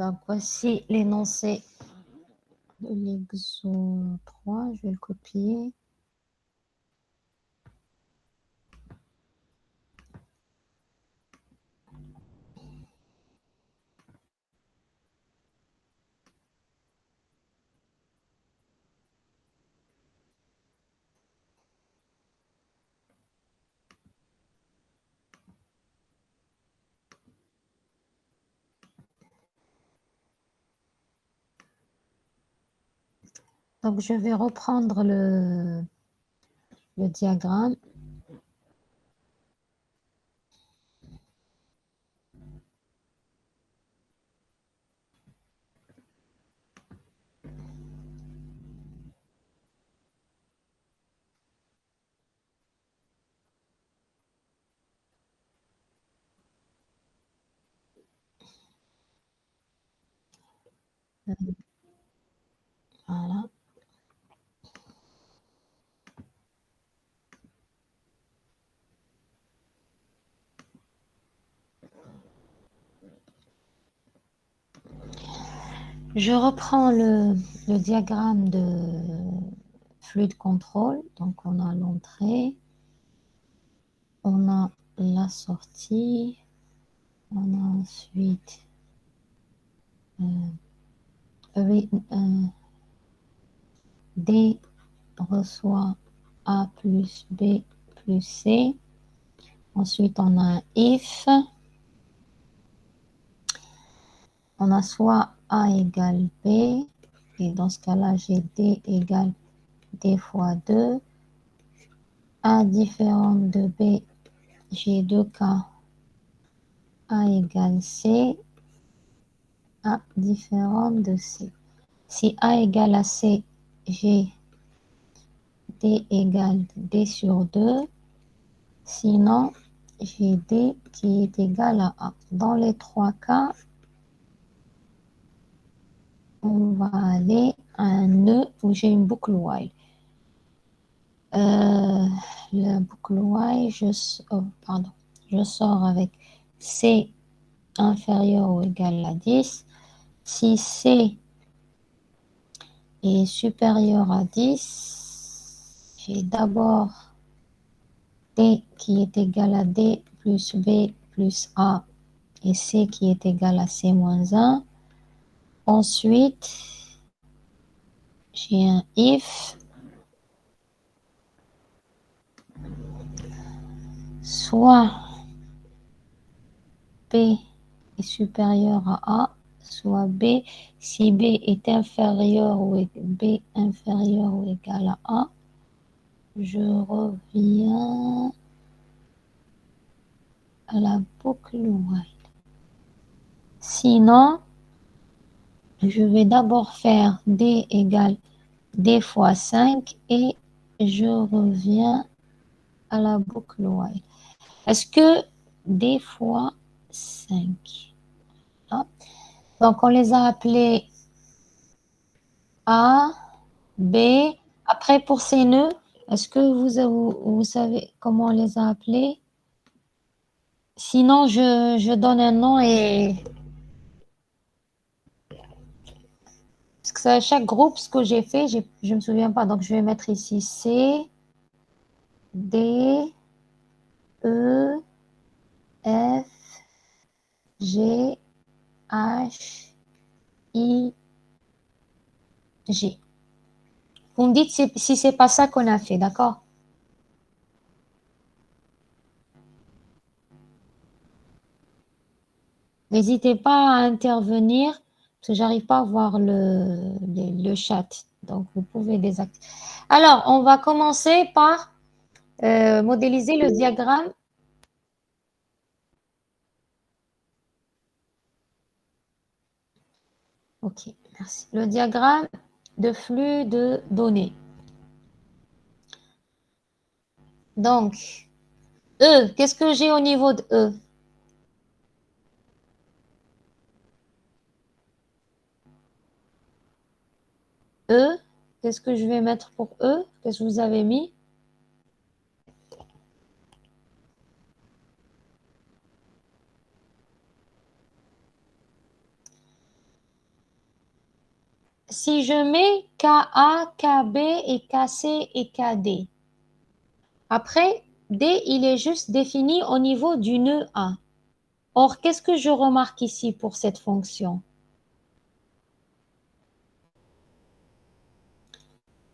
Donc, voici l'énoncé de l'exo 3. Je vais le copier. Donc, je vais reprendre le diagramme. Voilà. Je reprends le diagramme de flux de contrôle. Donc, on a l'entrée, on a la sortie, on a ensuite D reçoit A plus B plus C. Ensuite, on a un if. On a soit A égale B, et dans ce cas-là, j'ai D égale D fois 2. A différent de B, j'ai deux cas. A égale C, A différent de C. Si A égale à C, j'ai D égale D sur 2. Sinon, j'ai D qui est égal à A. Dans les trois cas, on va aller à un nœud où j'ai une boucle while. La boucle while, je sors avec C inférieur ou égal à 10. Si C est supérieur à 10, j'ai d'abord D qui est égal à D plus B plus A et C qui est égal à C moins 1. Ensuite, j'ai un if, soit B est supérieur à A, soit B, si B est inférieur ou B inférieur ou égal à A, je reviens à la boucle while. Sinon, je vais d'abord faire D égale D fois 5 et je reviens à la boucle while. Est-ce que D fois 5? Là. Donc, on les a appelés A, B. Après, pour ces nœuds, est-ce que vous savez comment on les a appelés? Sinon, je donne un nom et... Parce que c'est chaque groupe, ce que j'ai fait, je ne me souviens pas. Donc, je vais mettre ici C, D, E, F, G, H, I, G. Vous me dites si c'est pas ça qu'on a fait, d'accord? N'hésitez pas à intervenir, parce que j'arrive pas à voir le chat. Donc, vous pouvez désactiver. Alors, on va commencer par modéliser le diagramme. Ok, merci. Le diagramme de flux de données. Donc, E, qu'est-ce que j'ai au niveau de E? E, qu'est-ce que je vais mettre pour E? Qu'est-ce que vous avez mis? si je mets KA, KB et KC et KD, après, D, il est juste défini au niveau du nœud A. Or, qu'est-ce que je remarque ici pour cette fonction?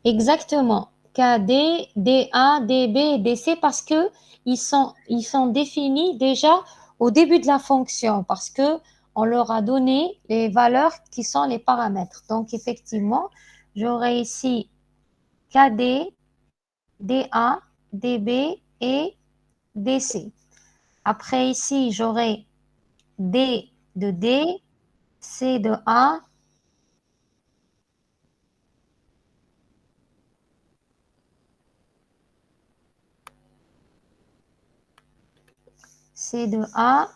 Exactement. KD, DA, DB et DC parce que ils sont définis déjà au début de la fonction parce que on leur a donné les valeurs qui sont les paramètres. Donc, effectivement, j'aurai ici KD, DA, DB et DC. Après, ici, j'aurai D de D, C de A, C de A,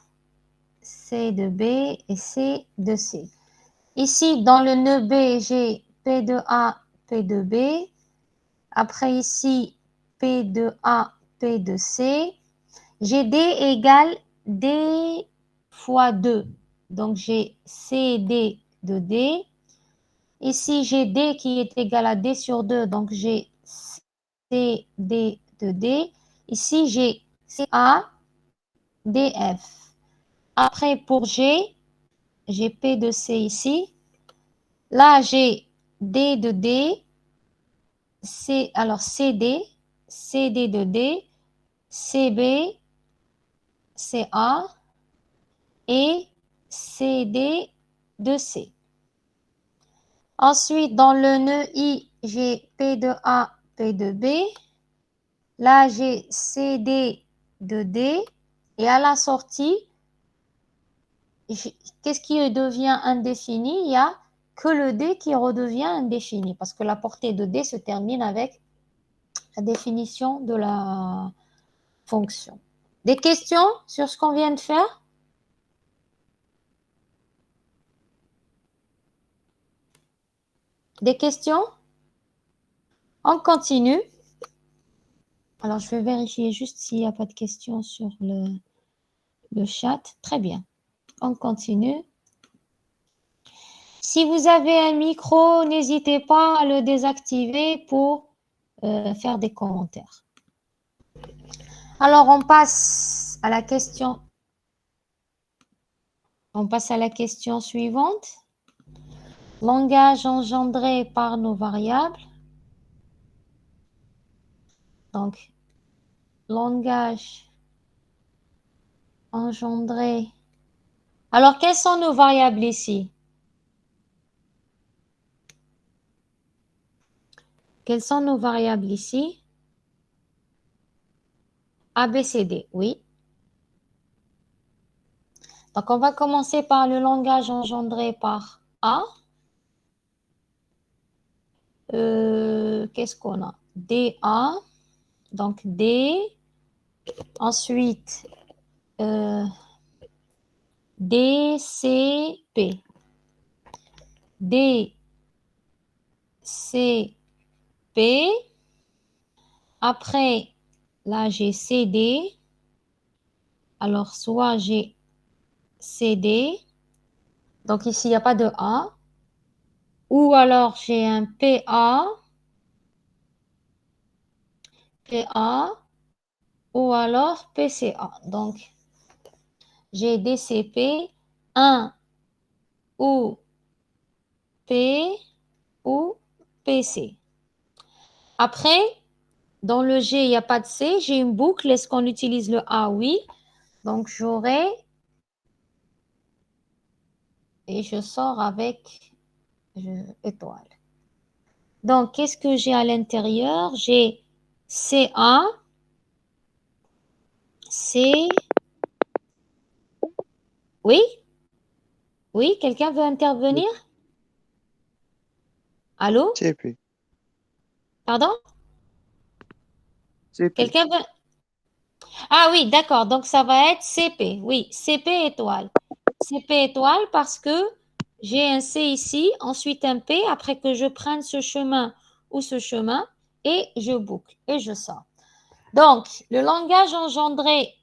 C de B et C de C. Ici, dans le nœud B, j'ai P de A, P de B. Après ici, P de A, P de C. J'ai D égale D fois 2. Donc, j'ai CD de D. Ici, j'ai D qui est égal à D sur 2. Donc, j'ai CD de D. Ici, j'ai CA, DF. Après, pour G, j'ai P de C ici. Là, j'ai D de D, alors CD, CD de D, CB, CA et CD de C. Ensuite, dans le nœud I, j'ai P de A, P de B. Là, j'ai CD de D. Et à la sortie, qu'est-ce qui devient indéfini? Il n'y a que le D qui redevient indéfini parce que la portée de D se termine avec la définition de la fonction. Des questions sur ce qu'on vient de faire? Des questions? On continue. Alors, je vais vérifier juste s'il n'y a pas de questions sur le chat. Très bien. On continue. Si vous avez un micro, n'hésitez pas à le désactiver pour faire des commentaires. Alors, on passe à la question. On passe à la question suivante. Langage engendré par nos variables. Donc, langage engendré. Alors, quelles sont nos variables ici? Quelles sont nos variables ici? A, B, C, D, oui. Donc, on va commencer par le langage engendré par A. Qu'est-ce qu'on a? DA, donc D. Ensuite, DCP. DCP. Après, là, j'ai CD. Alors, soit j'ai CD. Donc, ici, il n'y a pas de A. Ou alors, j'ai un PA. PA. Ou alors PCA. Donc, j'ai DCP 1 ou P ou PC. Après, dans le G, il n'y a pas de C. J'ai une boucle. Est-ce qu'on utilise le A? Oui. Donc, j'aurai et je sors avec étoile. Donc, qu'est-ce que j'ai à l'intérieur? J'ai CA, C. Oui? Oui, quelqu'un veut intervenir? Allô? CP. Pardon? CP. Quelqu'un veut... Ah oui, d'accord. Donc, ça va être CP. Oui, CP étoile. CP étoile parce que j'ai un C ici, ensuite un P, après que je prenne ce chemin ou ce chemin, et je boucle et je sors. Donc, le langage engendré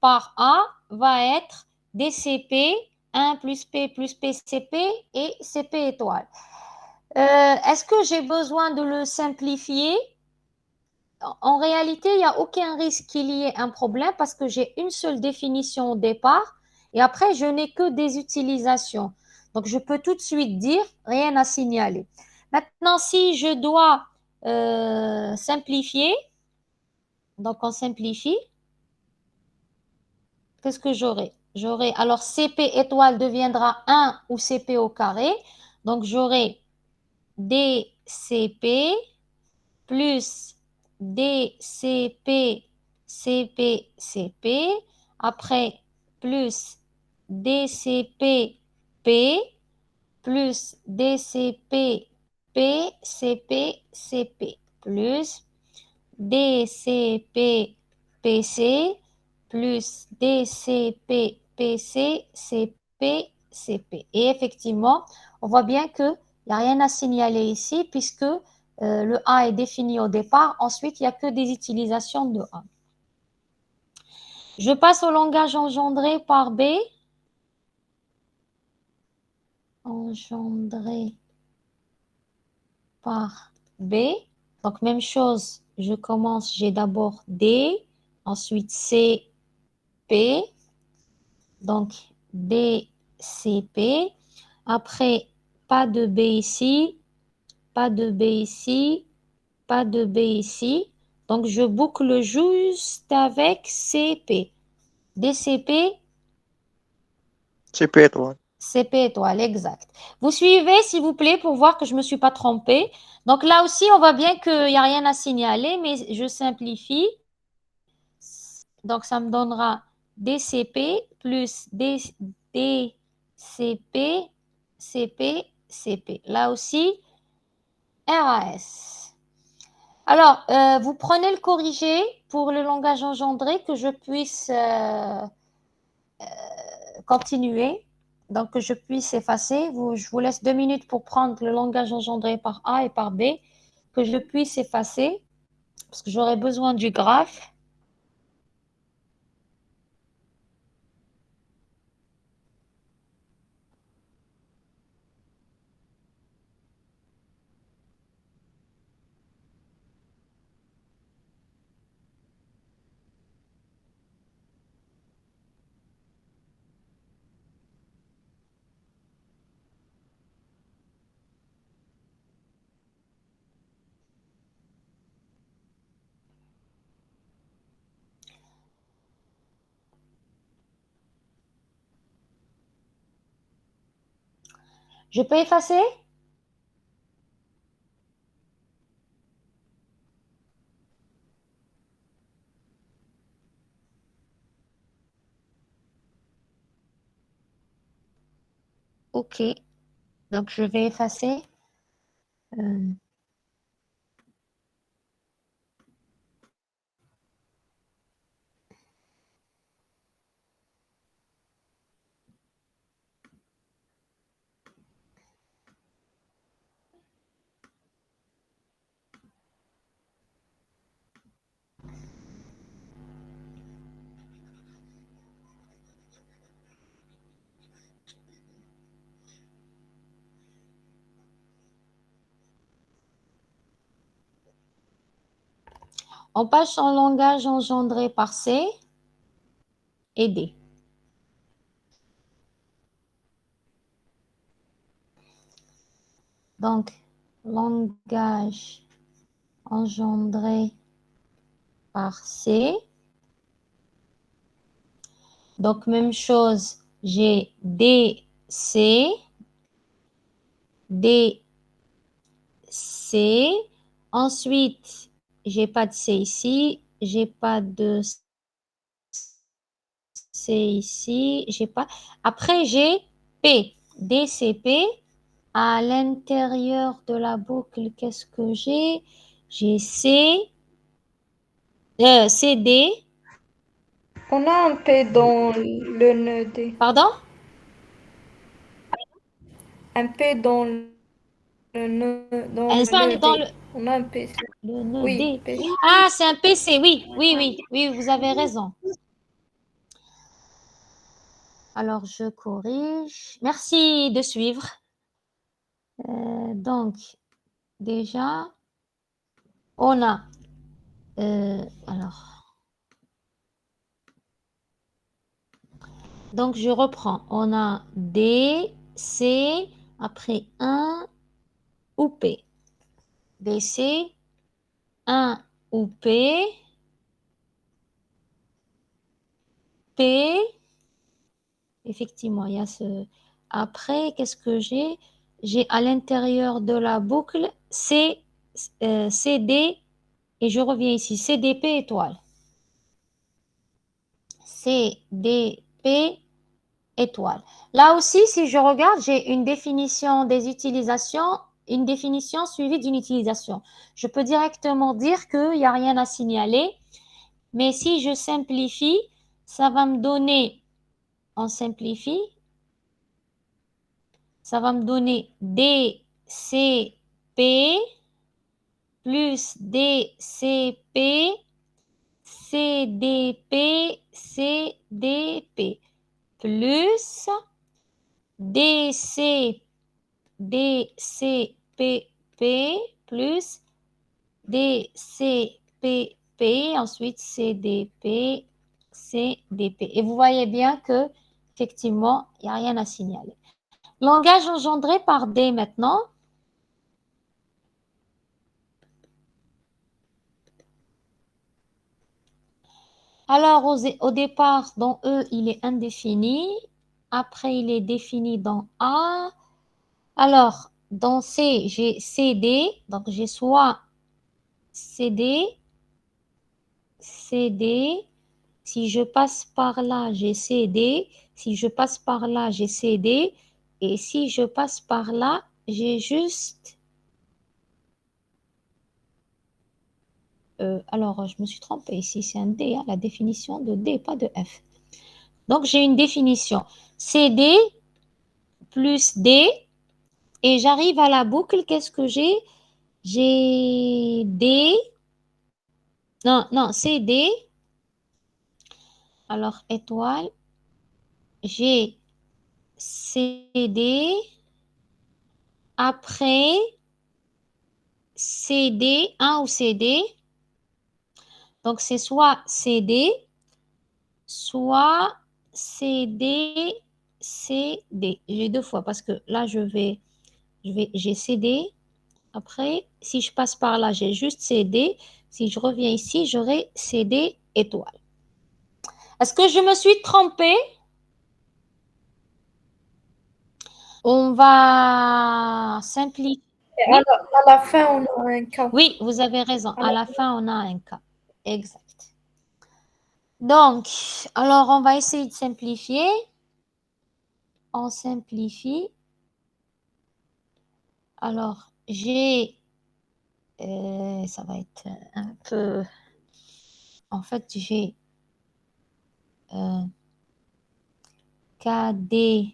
par A va être DCP 1 plus P plus PCP et CP étoile. Est-ce que j'ai besoin de le simplifier? En réalité, il n'y a aucun risque qu'il y ait un problème parce que j'ai une seule définition au départ et après, je n'ai que des utilisations. Donc, je peux tout de suite dire rien à signaler. Maintenant, si je dois simplifier, donc on simplifie, qu'est-ce que j'aurai? J'aurai, alors CP étoile deviendra 1 ou CP au carré. Donc, j'aurai DCP plus DCP, CP, CP. Après, plus DCP, P, plus DCP, P, CP, CP, plus DCP, PC, plus DCP, PC, CP, CP. Et effectivement, on voit bien qu'il n'y a rien à signaler ici puisque le A est défini au départ. Ensuite, il n'y a que des utilisations de A. Je passe au langage engendré par B. Engendré par B. Donc, même chose, je commence, j'ai d'abord D, ensuite C, P. Donc, DCP. Après, pas de B ici, pas de B ici, pas de B ici. Donc, je boucle juste avec CP. DCP, CP étoile. CP étoile, exact. Vous suivez, s'il vous plaît, pour voir que je ne me suis pas trompée. Donc, là aussi, on voit bien qu'il n'y a rien à signaler, mais je simplifie. Donc, ça me donnera DCP plus DCP, CP, CP. Là aussi, RAS. Alors, vous prenez le corrigé pour le langage engendré que je puisse continuer. Donc, que je puisse effacer. Je vous laisse 2 minutes pour prendre le langage engendré par A et par B, que je puisse effacer, parce que j'aurai besoin du graphe. Je peux effacer? OK. Donc, je vais effacer. Euh, On passe en langage engendré par C et D. Donc, langage engendré par C. Donc, même chose, j'ai DC, DC. Ensuite, j'ai pas de C ici, j'ai pas de C ici, j'ai pas. Après, j'ai P, DCP. À l'intérieur de la boucle, qu'est-ce que j'ai? J'ai CD. On a un P dans le nœud D. Pardon? Un P dans le nœud, dans Un le nœud dans D. On a un P. le nœud Oui, D. P. Ah, c'est un PC, oui, oui, oui, oui, vous avez raison. Alors, je corrige. Merci de suivre. Donc, déjà, on a, donc je reprends. On a D, C, après 1 ou P. DC, 1 ou P, P, effectivement, il y a ce... Après, qu'est-ce que j'ai? J'ai à l'intérieur de la boucle C, CD, et je reviens ici, CDP étoile. CDP étoile. Là aussi, si je regarde, j'ai une définition des utilisations, une définition suivie d'une utilisation. Je peux directement dire qu'il n'y a rien à signaler, mais si je simplifie, ça va me donner, on simplifie, ça va me donner DCP plus DCP, CDP, CDP, plus DC, DCPP, plus DCPP, ensuite CDP, CDP. Et vous voyez bien que, effectivement, il n'y a rien à signaler. Langage engendré par D maintenant. Alors, au départ, dans E, il est indéfini. Après, il est défini dans A. Alors, dans C, j'ai CD. Donc, j'ai soit CD, CD. Si je passe par là, j'ai CD. Si je passe par là, j'ai CD. Et si je passe par là, j'ai juste... alors, je me suis trompée ici. C'est un D, hein, la définition de D, pas de F. Donc, j'ai une définition. CD plus D. Et j'arrive à la boucle. Qu'est-ce que j'ai? J'ai D. Non, non, c'est D. Alors, étoile. J'ai CD. Après, CD, 1 ou CD. Donc, c'est soit CD, soit CD, CD. J'ai deux fois parce que là, j'ai CD. Après, si je passe par là, j'ai juste CD. Si je reviens ici, j'aurai CD étoile. Est-ce que je me suis trompée? On va simplifier. Et Oui, à la fin, on a un cas. oui, vous avez raison. À la fin, on a un cas. Exact. Donc, alors, on va essayer de simplifier. On simplifie. Alors, ça va être un peu... En fait, j'ai KD,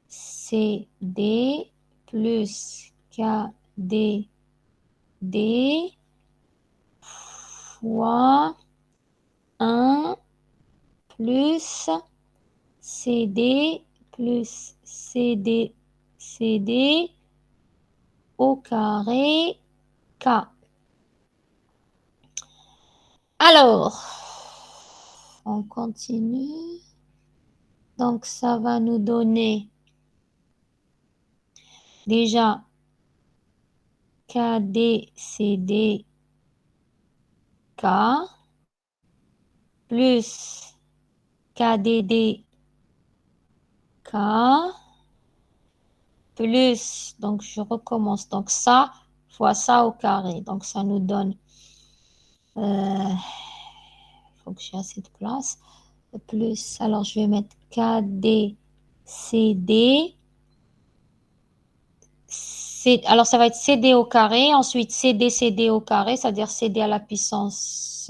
CD plus KD, D fois 1 plus CD plus CD, CD au carré K. Alors, on continue. Donc, ça va nous donner déjà KD, CD, K plus KDD, K plus, donc je recommence, donc ça fois ça au carré. Donc, ça nous donne, il faut que j'ai assez de place, plus, alors je vais mettre KD, CD, alors ça va être CD au carré, ensuite CD, CD au carré, c'est-à-dire CD à la puissance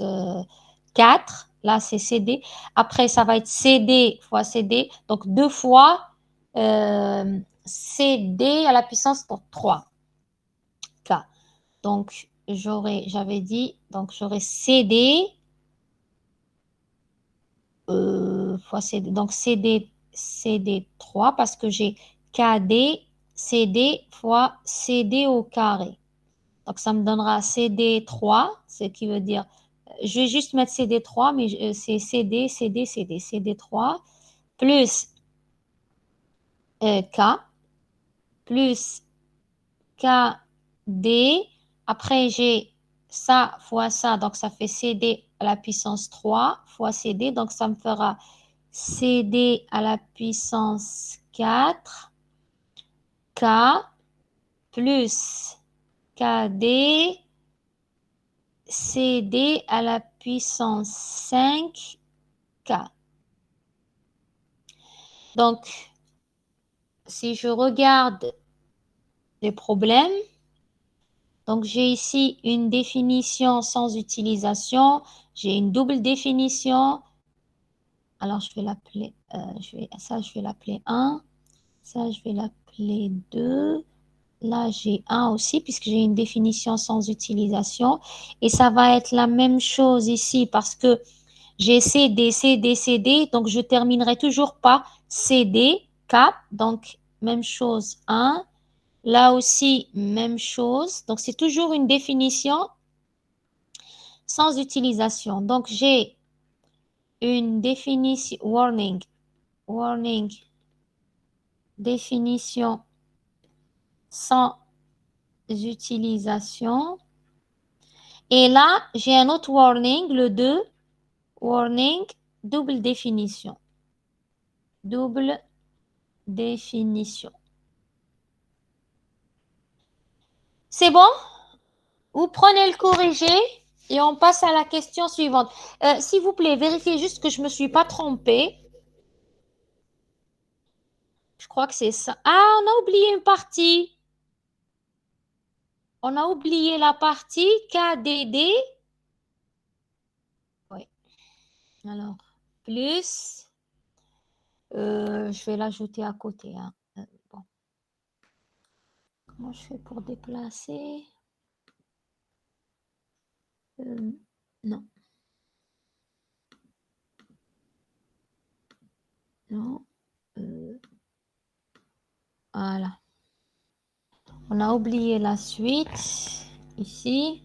4, là c'est CD, après ça va être CD fois CD, donc 2 fois CD à la puissance 3, K. Donc j'avais dit, donc j'aurais CD fois CD, donc CD 3 parce que j'ai KD, CD fois CD au carré. Donc, ça me donnera CD3, ce qui veut dire, je vais juste mettre CD3, mais c'est CD, CD, CD, CD3, plus K, plus KD. Après, j'ai ça fois ça, donc ça fait CD à la puissance 3 fois CD, donc ça me fera CD à la puissance 4, K, plus KD, CD à la puissance 5, K. Donc, si je regarde les problèmes, donc j'ai ici une définition sans utilisation, j'ai une double définition. Alors, je vais l'appeler, ça, je vais l'appeler 1, ça, je vais l'appeler 2. Là, j'ai 1 aussi, puisque j'ai une définition sans utilisation. Et ça va être la même chose ici, parce que j'ai CD, CD, CD, donc je terminerai toujours par CD, cap, donc même chose 1. Là aussi, même chose. Donc, c'est toujours une définition sans utilisation. Donc, j'ai une définition, warning, warning, définition sans utilisation. Et là, j'ai un autre warning, le 2, warning, double définition. Double définition. C'est bon? Vous prenez le corrigé et on passe à la question suivante. S'il vous plaît, vérifiez juste que je ne me suis pas trompée. Je crois que c'est ça. Ah, on a oublié une partie. On a oublié la partie KDD. Oui. Alors, plus. Je vais l'ajouter à côté. Hein. Bon. Comment je fais pour déplacer? Non. Non. Voilà. On a oublié la suite. Ici.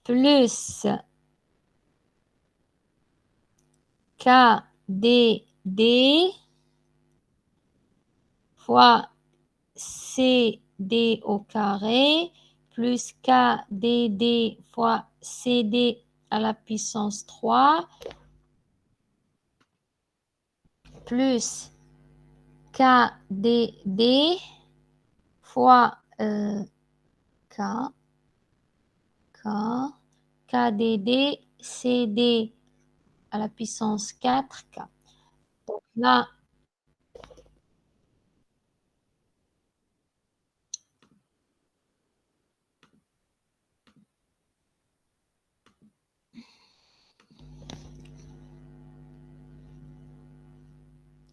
Plus KDD fois CD au carré plus KDD fois CD à la puissance 3 plus KDD fois K, KDD CD à la puissance 4K. Donc là,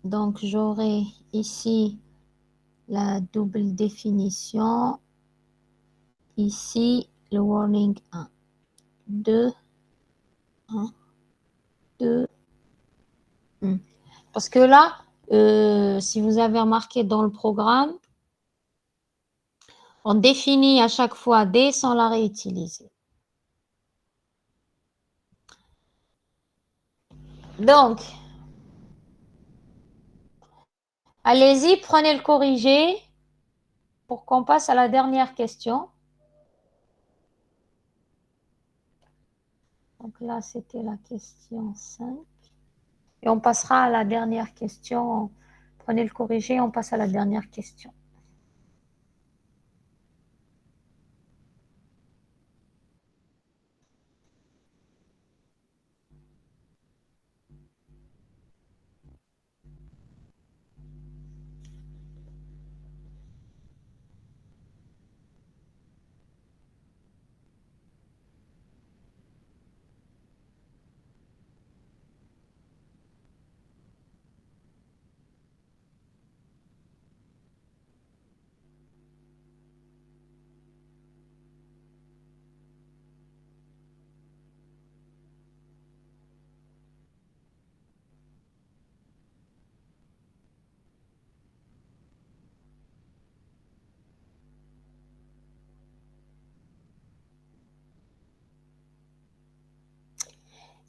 donc j'aurai ici la double définition. Ici, le warning 1, 2, 1, 2, 1. Parce que là, si vous avez remarqué dans le programme, on définit à chaque fois D sans la réutiliser. Donc, allez-y, prenez le corrigé pour qu'on passe à la dernière question. Donc là, c'était la question 5. Et on passera à la dernière question. Prenez le corrigé, on passe à la dernière question.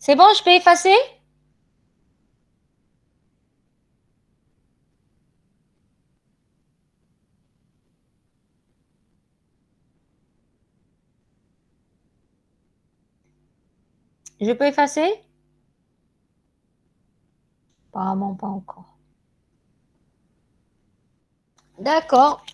C'est bon, je peux effacer? Je peux effacer? Apparemment pas encore. D'accord.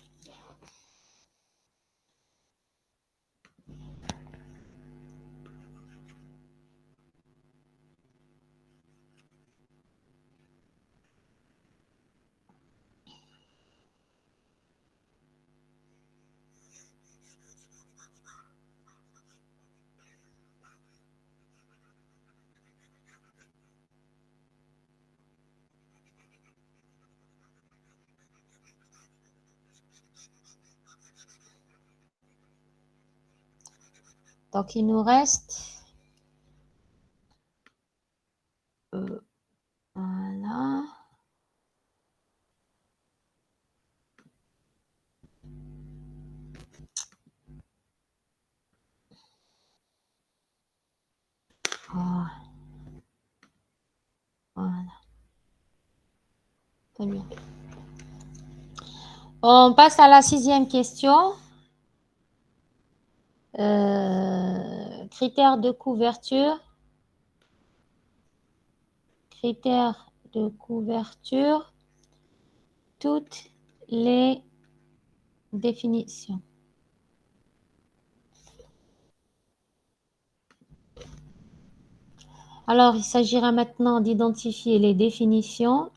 Donc, il nous reste... voilà. Oh, voilà. Très bien. On passe à la 6e question. Critères de couverture. Critères de couverture. Toutes les définitions. Alors, il s'agira maintenant d'identifier les définitions.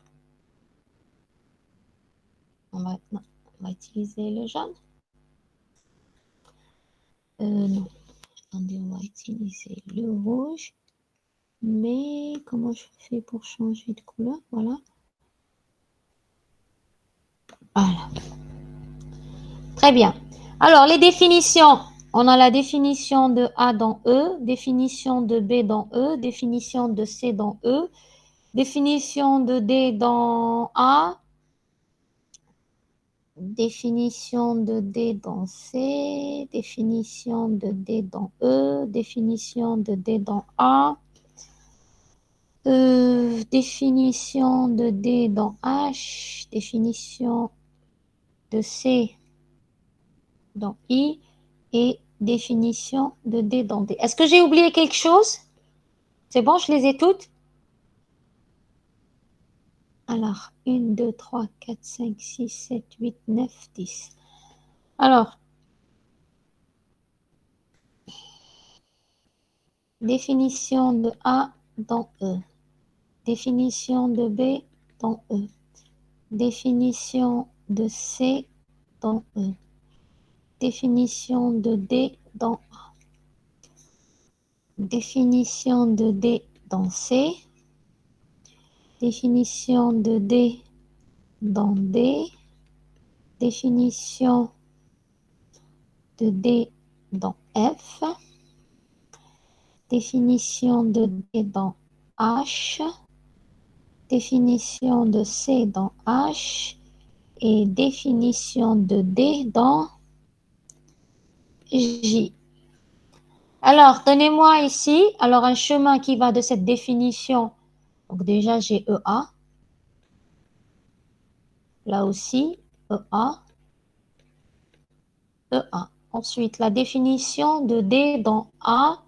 On va utiliser le jaune. Non. Attendez, on va utiliser le rouge. Mais comment je fais pour changer de couleur? Voilà. Voilà. Très bien. Alors, les définitions. On a la définition de A dans E, définition de B dans E, définition de C dans E, définition de D dans A, définition de D dans C, définition de D dans E, définition de D dans A, définition de D dans H, définition de C dans I et définition de D dans D. Est-ce que j'ai oublié quelque chose? C'est bon, je les ai toutes? Alors, 1, 2, 3, 4, 5, 6, 7, 8, 9, 10. Alors, définition de A dans E. Définition de B dans E. Définition de C dans E. Définition de D dans A. Définition de D dans C. Définition de D dans D. Définition de D dans F. Définition de D dans H. Définition de C dans H. Et définition de D dans J. Alors, donnez-moi ici, alors un chemin qui va de cette définition. Donc déjà, j'ai EA. Là aussi, EA. EA. Ensuite, la définition de D dans A,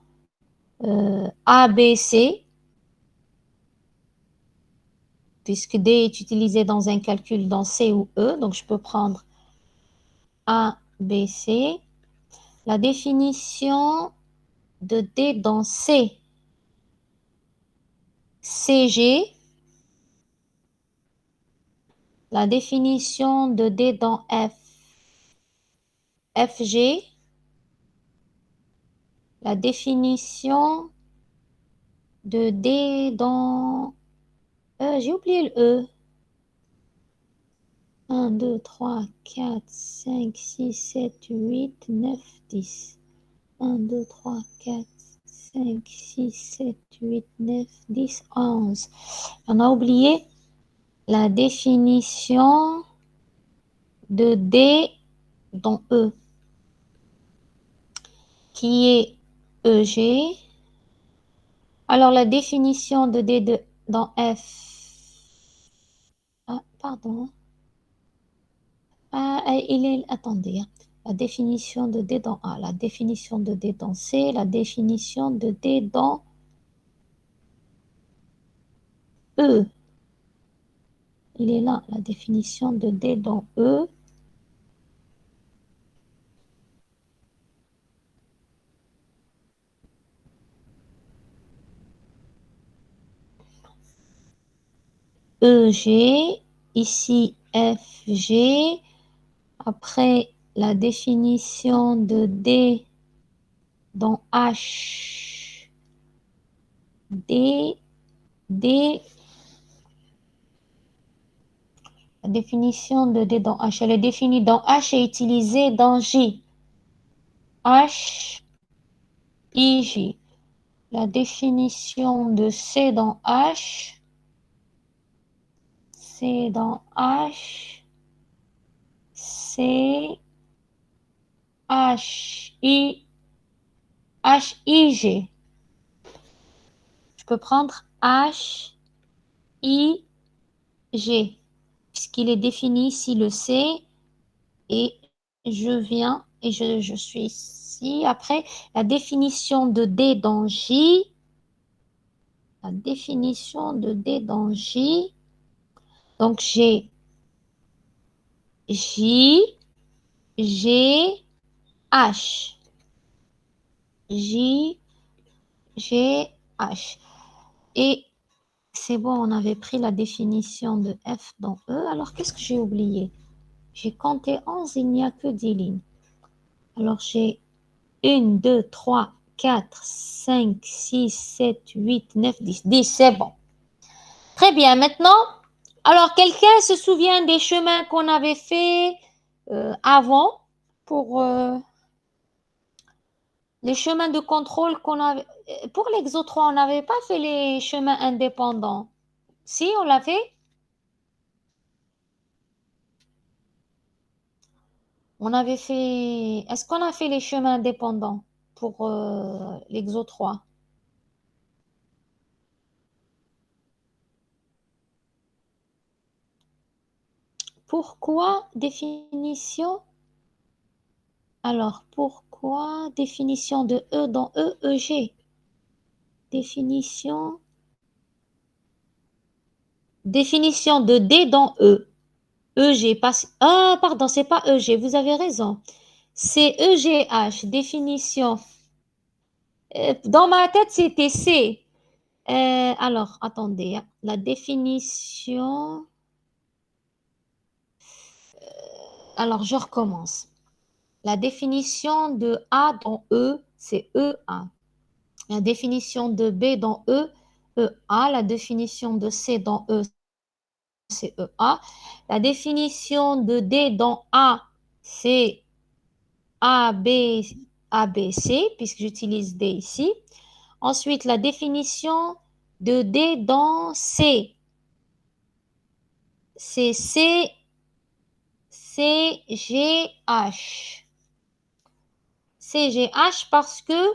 A, B, C, puisque D est utilisé dans un calcul dans C ou E, donc je peux prendre A, B, C. La définition de D dans C, CG. La définition de D dans F, FG. La définition de D dans... j'ai oublié le E. 1, 2, 3, 4, 5, 6, 7, 8, 9, 10. 1, 2, 3, 4, 5, 6, 7, 8, 9, 10, 11. On a oublié la définition de D dans E, qui est EG. Alors, la définition de D dans F. Ah, pardon. Ah, attendez, hein. La définition de D dans A, la définition de D dans C, la définition de D dans E. Il est là, la définition de D dans E. EG, ici FG. Après, la définition de D dans H. D, D. La définition de D dans H, elle est définie dans H et utilisée dans J. H, I, J. La définition de C dans H, C dans H, C, H, I, H, I, G. Je peux prendre H, I, G, puisqu'il est défini ici le C, et je viens et je suis ici. Après, la définition de D dans J, la définition de D dans J, donc j'ai J, G, H. J, G, H. Et c'est bon, on avait pris la définition de F dans E. Alors, qu'est-ce que j'ai oublié? J'ai compté 11, il n'y a que 10 lignes. Alors, j'ai 1, 2, 3, 4, 5, 6, 7, 8, 9, 10. 10, c'est bon. Très bien, maintenant, alors quelqu'un se souvient des chemins qu'on avait fait avant pour les chemins de contrôle qu'on avait. Pour l'exo 3, on n'avait pas fait les chemins indépendants. Si, on l'a fait? On avait fait. Est-ce qu'on a fait les chemins indépendants pour l'exo 3? Pourquoi définition? Alors, pourquoi définition de E dans EEG? Définition. Définition de D dans E. EG, ah, pardon, c'est pas EG, vous avez raison. C'est EGH, définition. Dans ma tête, c'était C. Alors, attendez, hein. La définition. Alors, je recommence. La définition de A dans E, c'est EA. La définition de B dans E, EA. La définition de C dans E, c'est EA. La définition de D dans A, c'est AB, ABC, puisque j'utilise D ici. Ensuite, la définition de D dans C, c'est C, CGH. CGH parce que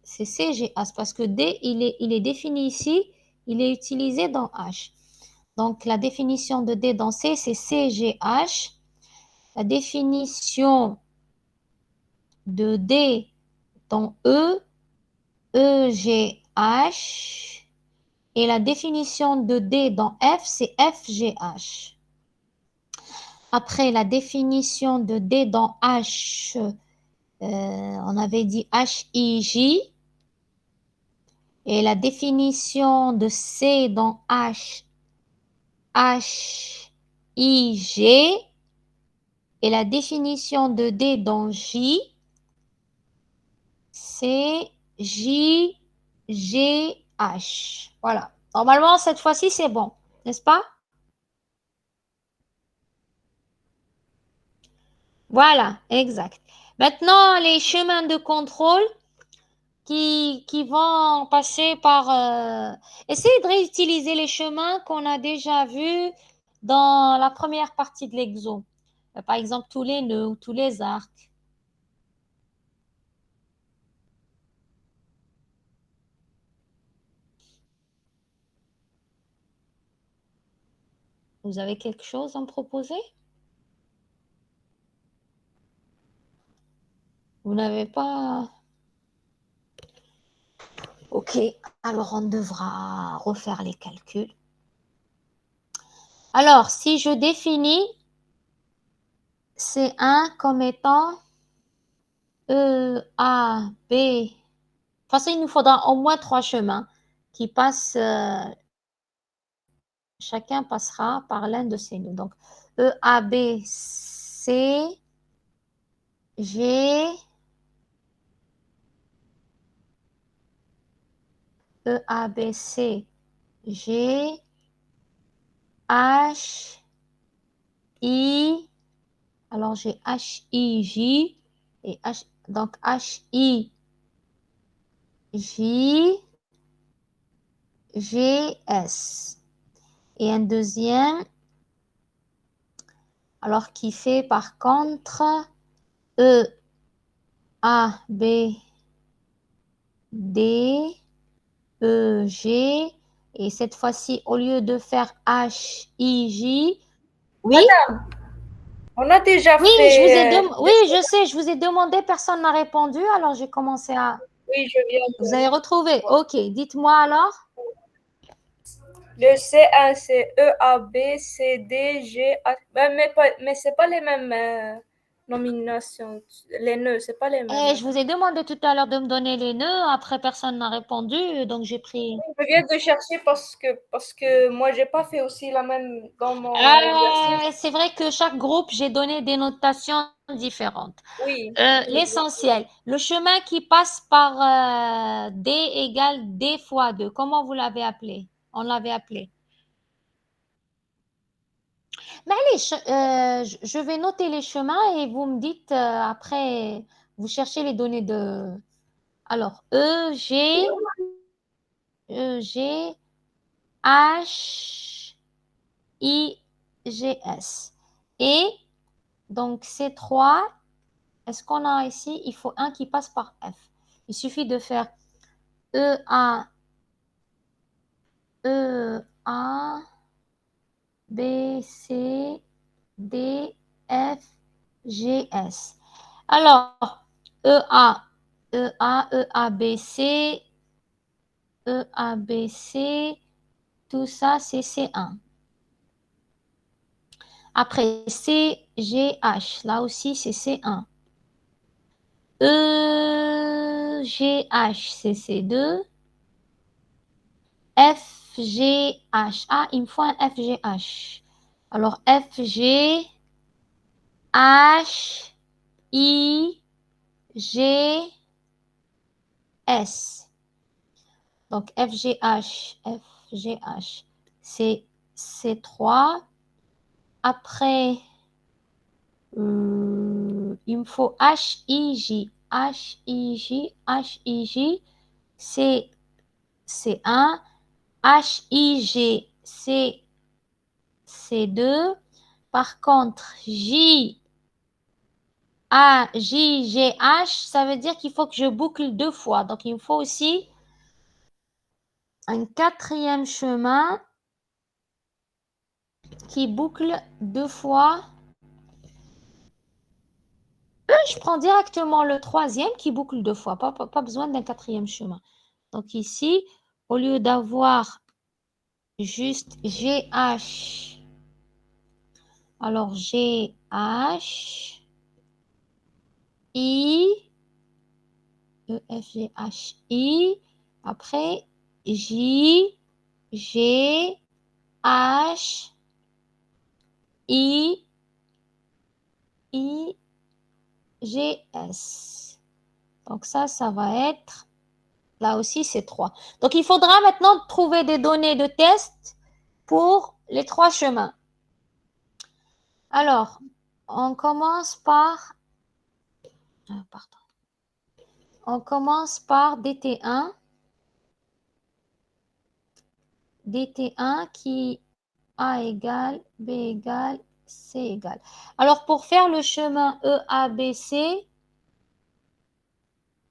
c'est CGH parce que D, il est défini ici, il est utilisé dans H. Donc, la définition de D dans C, c'est CGH. La définition de D dans E, EGH. Et la définition de D dans F, c'est FGH. Après, la définition de D dans H, on avait dit HIJ. Et la définition de C dans H, HIG. Et la définition de D dans J, c'est JGH. Voilà. Normalement, cette fois-ci, c'est bon, n'est-ce pas? Voilà, exact. Maintenant, les chemins de contrôle qui vont passer par... essayez de réutiliser les chemins qu'on a déjà vus dans la première partie de l'exo. Par exemple, tous les nœuds ou tous les arcs. Vous avez quelque chose à me proposer? Vous n'avez pas... Ok, alors on devra refaire les calculs. Alors, si je définis C1 comme étant E, A, B... De toute façon, il nous faudra au moins 3 chemins qui passent... chacun passera par l'un de ces nœuds. Donc, E, A, B, C, G... E, A, B, C, G, H, I, alors j'ai H, I, J, et H, donc H, I, J, G, S. Et un deuxième, alors qui fait par contre E, A, B, D, E, G, et cette fois-ci, au lieu de faire H, I, J, oui, Madame, on a déjà oui, fait oui, je sais, je vous ai demandé, personne n'a répondu, alors j'ai commencé à... Oui, je viens Vous avez de retrouvé? voir. Ok, dites-moi alors. Le C1, c'est E, A, B, C, D, G, H. Mais ce n'est pas les mêmes nominations. Les nœuds, ce n'est pas les mêmes, Je vous madame. ai demandé tout à l'heure de me donner les nœuds, après personne n'a répondu, donc j'ai pris... Je viens de chercher parce que moi, je n'ai pas fait aussi la même dans mon exercice. C'est vrai que chaque groupe, j'ai donné des notations différentes. Oui, oui, je sais. L'essentiel, le chemin qui passe par D égale D fois 2, comment vous l'avez appelé? On l'avait appelé. Mais allez, je vais noter les chemins et vous me dites après, vous cherchez les données de... Alors, E, G, H, I, G, S. Et donc, ces trois, est-ce qu'on a ici? Il faut un qui passe par F. Il suffit de faire E, A, E, A, B, C, D, F, G, S. Alors, E, A, E, A, E, A, B, C, E, A, B, C, tout ça, c'est C1. Après, C, G, H, là aussi, c'est C1. E, G, H, c'est C2. F, G, H. Ah, il me faut un F, G, H. Alors, F, G, H, I, G, S. Donc, F, G, H, F, G, H. C'est C3. Après, il me faut H, I, J. H, I, J, H, I, J. C'est C1. H, I, G, c'est C2. Par contre, J, A, J, G, H, ça veut dire qu'il faut que je boucle 2 fois. Donc, il me faut aussi un quatrième chemin qui boucle 2 fois. Je prends directement le troisième qui boucle 2 fois. Pas besoin d'un quatrième chemin. Donc, ici, au lieu d'avoir juste GH, alors GH, I, E, F, G, H, I. Après, J, G, H, I, I, G, S. Donc ça va être, là aussi, c'est 3. Donc, il faudra maintenant trouver des données de test pour les 3 chemins. Alors, on commence par, pardon, on commence par DT1. DT1 qui A égale, B égale, C égale. Alors, pour faire le chemin EABC,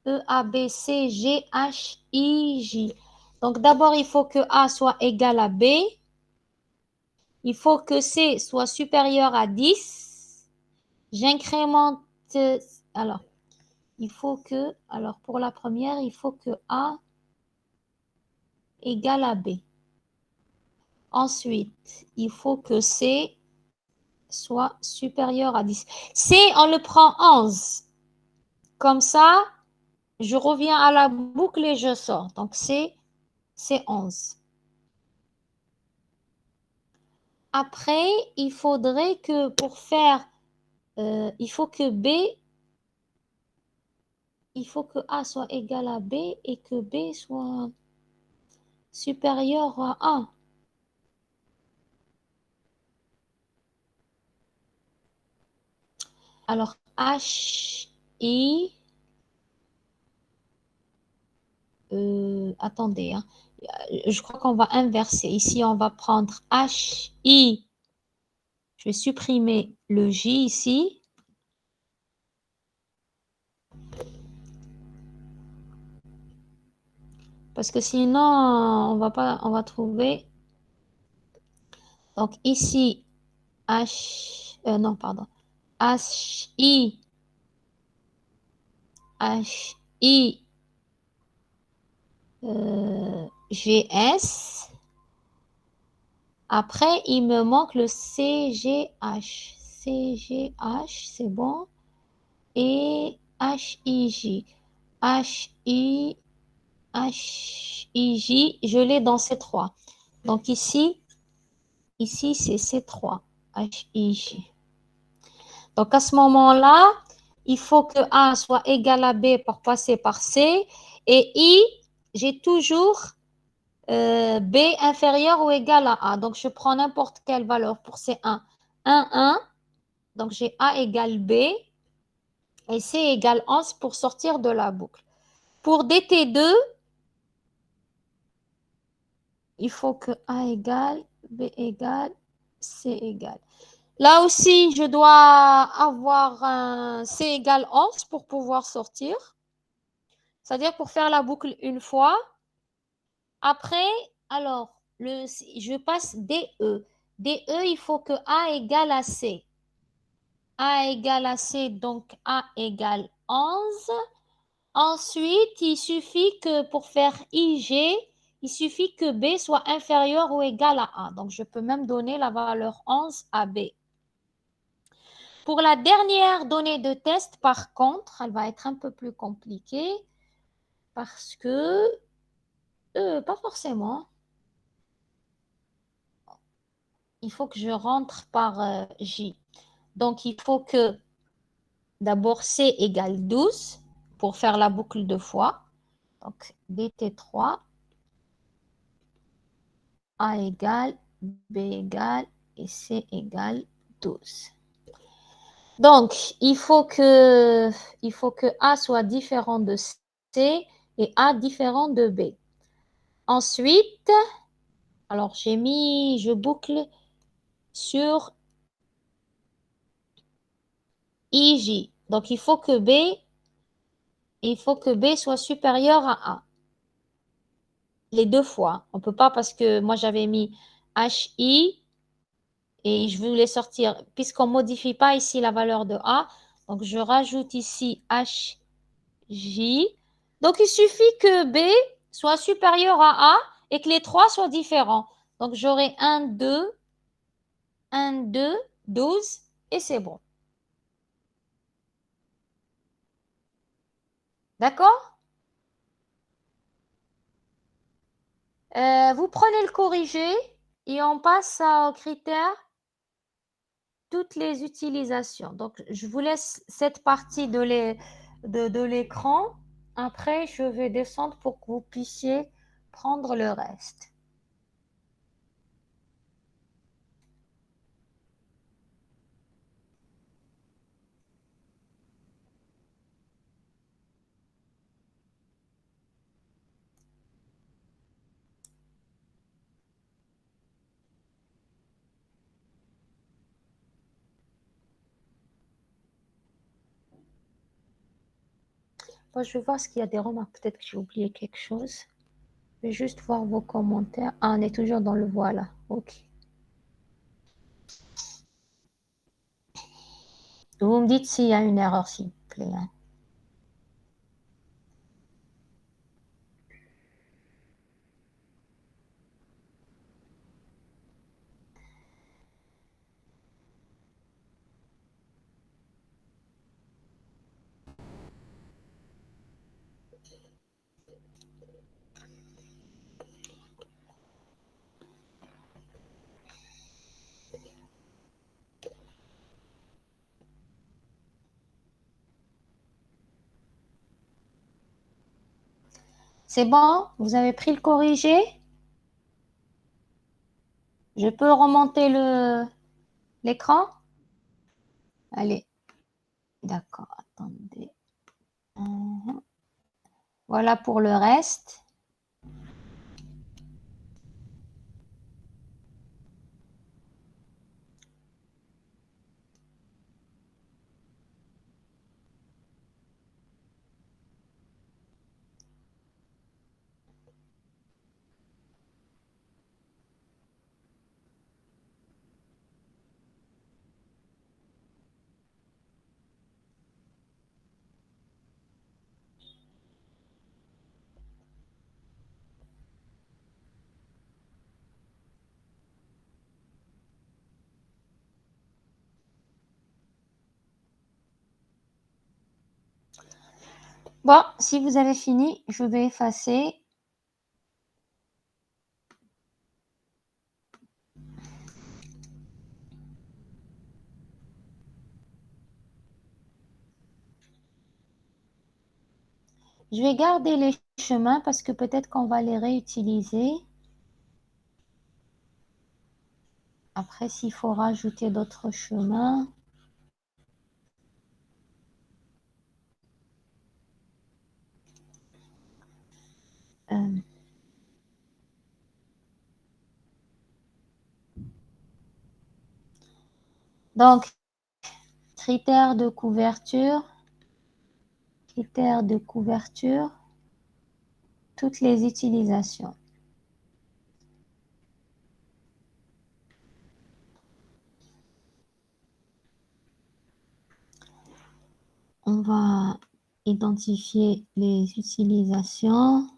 EABC, G, H, I, J. Donc, d'abord, il faut que A soit égal à B. il faut que C soit supérieur à 10. J'incrémente, alors, il faut que, alors pour la première, il faut que A égale à B. Ensuite, il faut que C soit supérieur à 10. C, on le prend 11. Comme ça, je reviens à la boucle et je sors. Donc, C, c'est 11. Après, il faudrait que pour faire, il faut que B, il faut que A soit égal à B et que B soit supérieur à A. Alors, H, I, attendez, hein. Je crois qu'on va inverser. Ici, on va prendre H, I. Je vais supprimer le J ici. Parce que sinon, on va trouver. Donc ici, non, pardon. H, I, H, I, G, S. Après, il me manque le C, G, H. C, G, H, c'est bon. Et H, I, J. H, I, H, I, J, je l'ai dans ces trois. Donc ici c'est ces trois. H, I, J. Donc à ce moment-là, il faut que A soit égal à B pour passer par C. Et I, j'ai toujours B inférieur ou égal à A. Donc je prends n'importe quelle valeur pour C1. 1, 1. Donc j'ai A égale B et C égale 11 pour sortir de la boucle. Pour DT2, il faut que A égale, B égale, C égale. Là aussi, je dois avoir un C égale 11 pour pouvoir sortir. C'est-à-dire pour faire la boucle une fois. Après, alors, je passe DE. DE, il faut que A égale à C. A égale à C, donc A égale 11. Ensuite, il suffit que pour faire IG, il suffit que B soit inférieur ou égal à A. Donc, je peux même donner la valeur 11 à B. Pour la dernière donnée de test, par contre, elle va être un peu plus compliquée parce que, pas forcément, il faut que je rentre par J. Donc, il faut que d'abord C égale 12 pour faire la boucle deux fois. Donc, DT3, A égale, B égale et C égale 12. Donc, il faut que A soit différent de C et A différent de B. Ensuite, alors je boucle sur IJ. Donc, il faut que B soit supérieur à A. Les deux fois. On ne peut pas parce que moi, j'avais mis HI et je voulais sortir, puisqu'on ne modifie pas ici la valeur de A. Donc, je rajoute ici HJ. Donc, il suffit que B soit supérieur à A et que les trois soient différents. Donc, j'aurai 1, 2, 12 et c'est bon. D'accord? Vous prenez le corrigé et on passe au critère toutes les utilisations. Donc, je vous laisse cette partie de l'écran. Après, je vais descendre pour que vous puissiez prendre le reste. Moi, je vais voir s'il y a des remarques. Peut-être que j'ai oublié quelque chose. Je vais juste voir vos commentaires. Ah, on est toujours dans le voilà. OK. Vous me dites s'il y a une erreur, s'il vous plaît. Hein. C'est bon? Vous avez pris le corrigé? Je peux remonter l'écran? Allez, d'accord, attendez. Voilà pour le reste. Bon, si vous avez fini, je vais effacer. Je vais garder les chemins parce que peut-être qu'on va les réutiliser. Après, s'il faut rajouter d'autres chemins. Donc, critères de couverture, toutes les utilisations. On va identifier les utilisations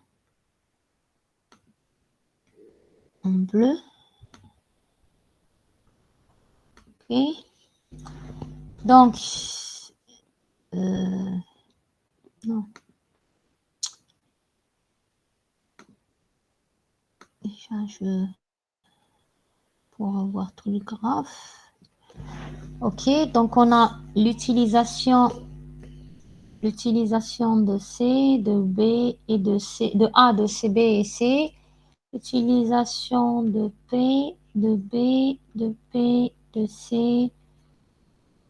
en bleu. OK. Donc, non. Déjà, pour avoir tout le graphe. OK, donc on a l'utilisation de C, de B et de C, de A, de C, B et C. Utilisation de P, de B, de P, de C,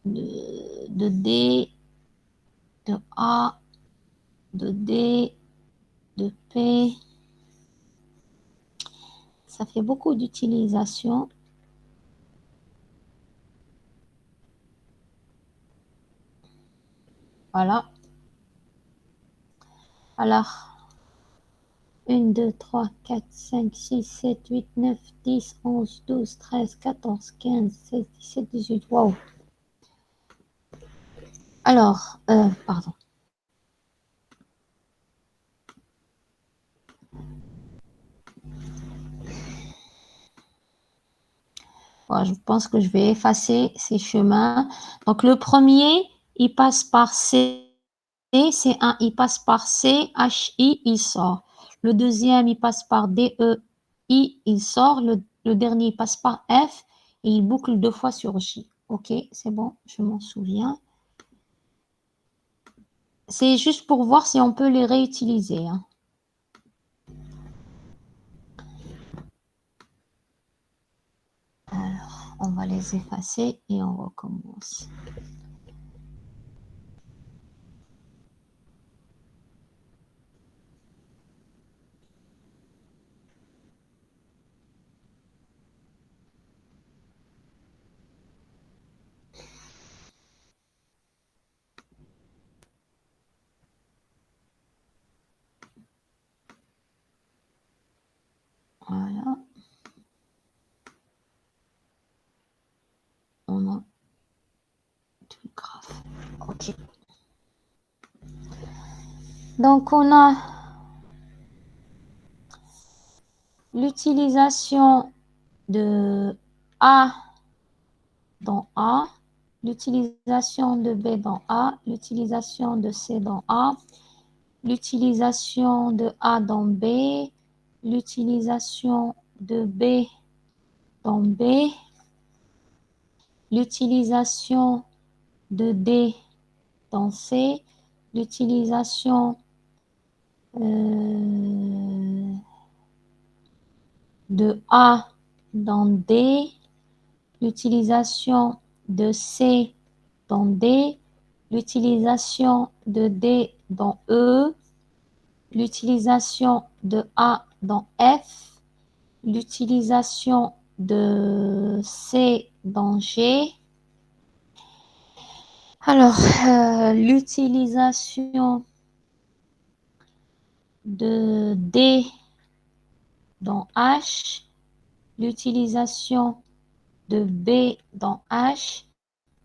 de D, de A, de D, de P. Ça fait beaucoup d'utilisation. Voilà. Alors, 1, 2, 3, 4, 5, 6, 7, 8, 9, 10, 11, 12, 13, 14, 15, 16, 17, 18. Wow. Alors, pardon. Bon, je pense que je vais effacer ces chemins. Donc, le premier, il passe par C. C1, il passe par C, H, I, il sort. Le deuxième, il passe par D, E, I, il sort. Le dernier, il passe par F et il boucle 2 fois sur J. OK, c'est bon, je m'en souviens. C'est juste pour voir si on peut les réutiliser. Hein. Alors, on va les effacer et on recommence. Voilà. On a Ok. Donc, on a l'utilisation de A dans A, l'utilisation de B dans A, l'utilisation de C dans A, l'utilisation de A dans B, l'utilisation de B dans B, l'utilisation de D dans C, l'utilisation de A dans D, l'utilisation de C dans D, l'utilisation de D dans E, l'utilisation de A dans F, l'utilisation de C dans G. Alors, l'utilisation de D dans H, l'utilisation de B dans H,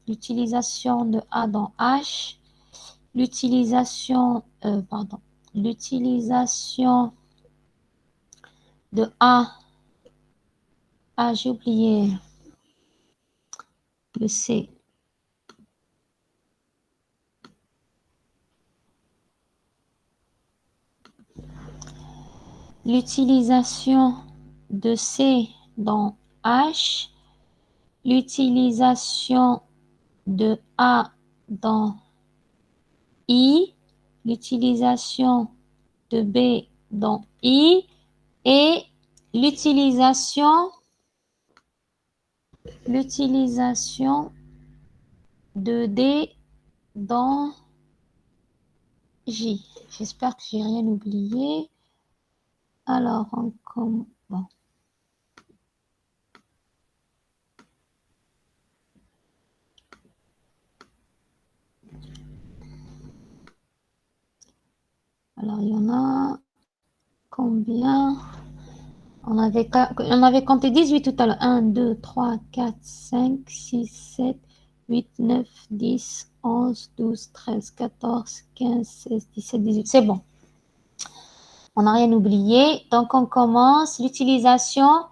l'utilisation de A dans H, l'utilisation de A. Ah, j'ai oublié le C. L'utilisation de C dans H, l'utilisation de A dans I, l'utilisation de B dans I et l'utilisation de D dans J. J'espère que j'ai rien oublié. Alors, bon. Alors, il y en a combien? On avait compté 18 tout à l'heure. 1, 2, 3, 4, 5, 6, 7, 8, 9, 10, 11, 12, 13, 14, 15, 16, 17, 18. C'est bon. On n'a rien oublié. Donc, on commence l'utilisation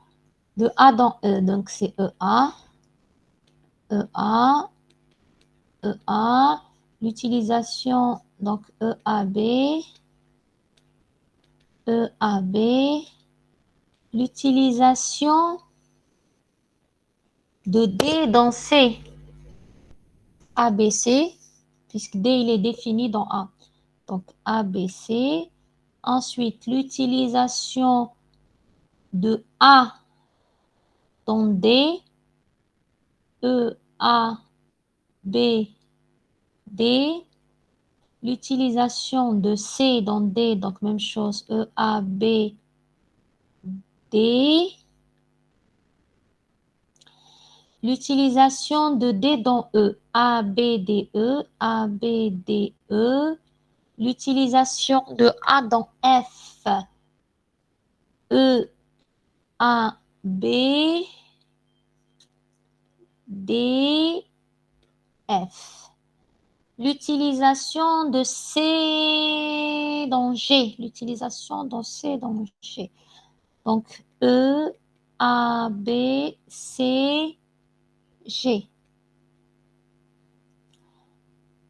de A dans E. Donc, c'est EA. EA. EA. L'utilisation, donc EAB. EAB. L'utilisation de D dans C. ABC, puisque D, il est défini dans A. Donc, ABC. Ensuite, l'utilisation de A dans D. E, A, B, D. L'utilisation de C dans D, donc même chose, E, A, B, D. L'utilisation de D dans E, A, B, D, E, A, B, D, E. L'utilisation de A dans F, E, A, B, D, F. L'utilisation de C dans G, l'utilisation dans C dans G. Donc, E, A, B, C, G.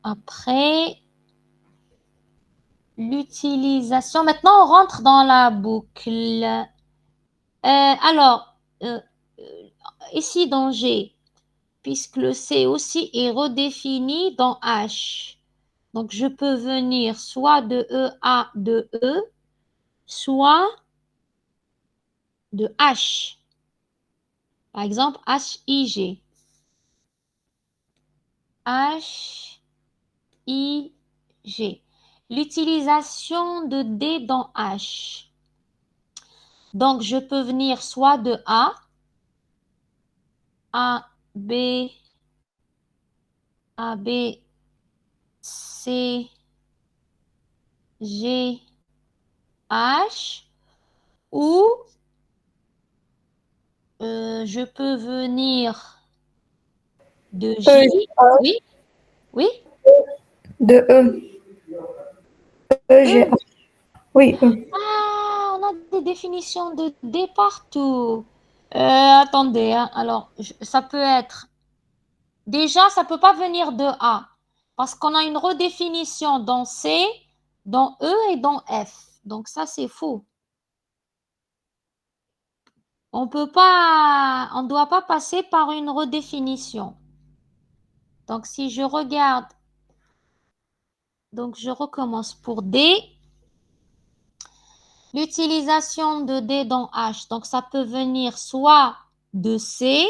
Après, l'utilisation. Maintenant, on rentre dans la boucle. Alors, ici dans G, puisque le C aussi est redéfini dans H. Donc, je peux venir soit de E, A, de E, soit de H. Par exemple, H, I, G. H, I, G. L'utilisation de D dans H. Donc, je peux venir soit de A, B, C, G, H, ou je peux venir de J. Oui, oui. De E. E, G, E. H. Oui, E. Ah, on a des définitions de D partout. Attendez, hein. Alors, ça peut être... Déjà, ça peut pas venir de A, parce qu'on a une redéfinition dans C, dans E et dans F. Donc ça, c'est faux. On peut pas, on ne doit pas passer par une redéfinition. Donc si je regarde, donc je recommence pour D. L'utilisation de D dans H, donc ça peut venir soit de C,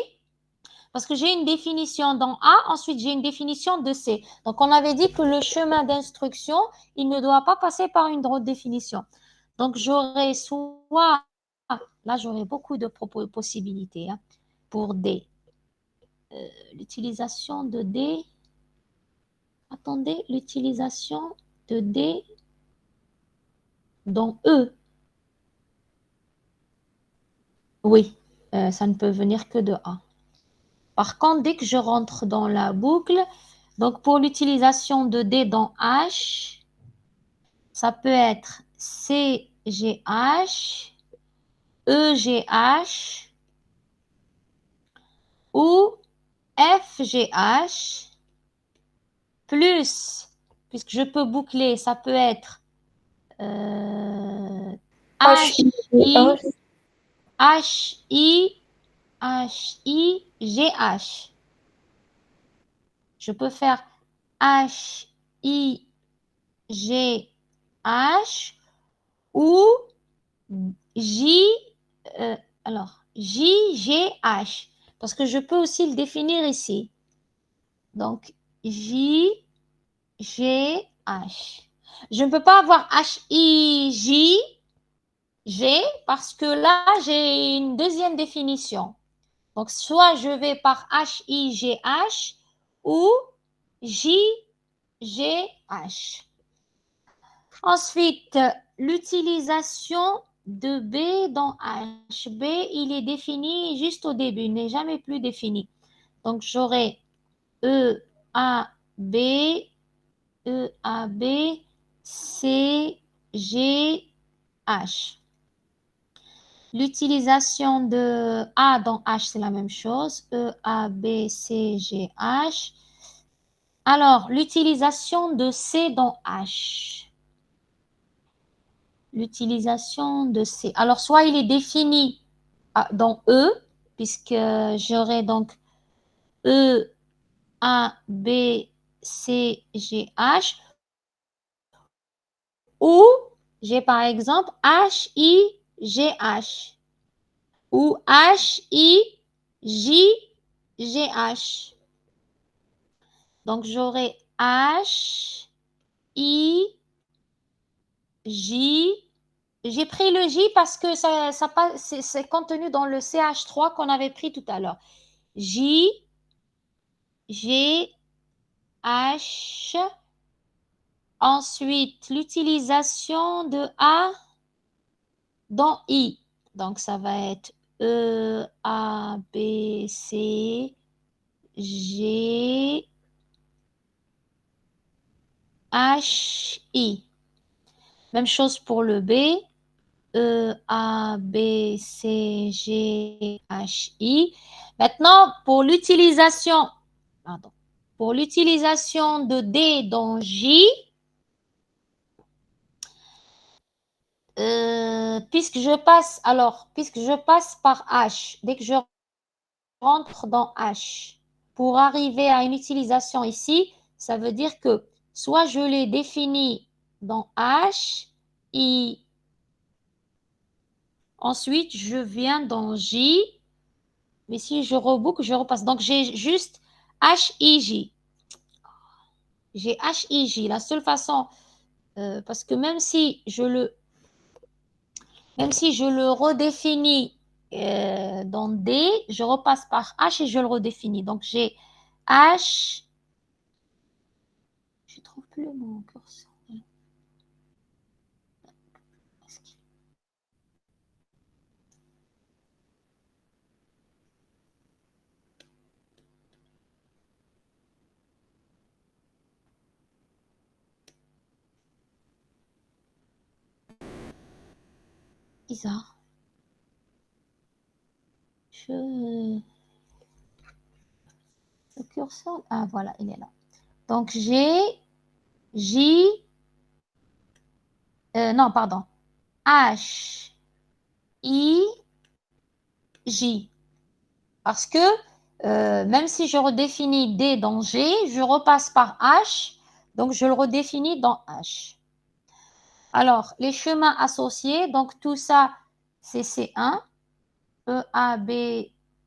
parce que j'ai une définition dans A, ensuite j'ai une définition de C. Donc on avait dit que le chemin d'instruction, il ne doit pas passer par une redéfinition. Donc j'aurai soit, là j'aurai beaucoup de possibilités hein, pour D. L'utilisation de D, attendez, l'utilisation de D dans E. Oui, ça ne peut venir que de A. Par contre, dès que je rentre dans la boucle, donc pour l'utilisation de D dans H, ça peut être CGH, EGH ou FGH, plus, puisque je peux boucler, ça peut être H, I, G, HI, H. HI, HIGH. Je peux faire HIGH ou J, alors JGH, parce que je peux aussi le définir ici. Donc JGH. Je ne peux pas avoir HIJ G parce que là, j'ai une deuxième définition. Donc, soit je vais par HIGH ou JGH. Ensuite, l'utilisation de B dans H. B, il est défini juste au début, il n'est jamais plus défini. Donc, j'aurai E, A, B, E, A, B, C, G, H. L'utilisation de A dans H, c'est la même chose. E, A, B, C, G, H. Alors, l'utilisation de C dans H. L'utilisation de C. Alors, soit il est défini dans E, puisque j'aurai donc E, A, B, C, G, H. Ou j'ai par exemple H, I, G, H. Ou H, I, J, G, H. Donc, j'aurai H, I, J. J'ai pris le J parce que c'est contenu dans le CH3 qu'on avait pris tout à l'heure. J, G, H. Ensuite, l'utilisation de A dans I. Donc, ça va être E, A, B, C, G, H, I. Même chose pour le B. E, A, B, C, G, H, I. Maintenant, pour l'utilisation de D dans J, puisque je passe par H, dès que je rentre dans H, pour arriver à une utilisation ici, ça veut dire que soit je l'ai défini dans H, I, ensuite je viens dans J, mais si je reboucle, je repasse. Donc j'ai juste H-I-J. J'ai H-I-J. La seule façon, parce que même si je le redéfinis dans D, je repasse par H et je le redéfinis. Donc j'ai H. Je ne trouve plus le mot encore. bizarre. Le curseur, ah voilà, il est là. Donc G, J, non, pardon, H, I, J. Parce que même si je redéfinis D dans G, je repasse par H, donc je le redéfinis dans H. Alors, les chemins associés, donc tout ça, c'est C1, E, A, B,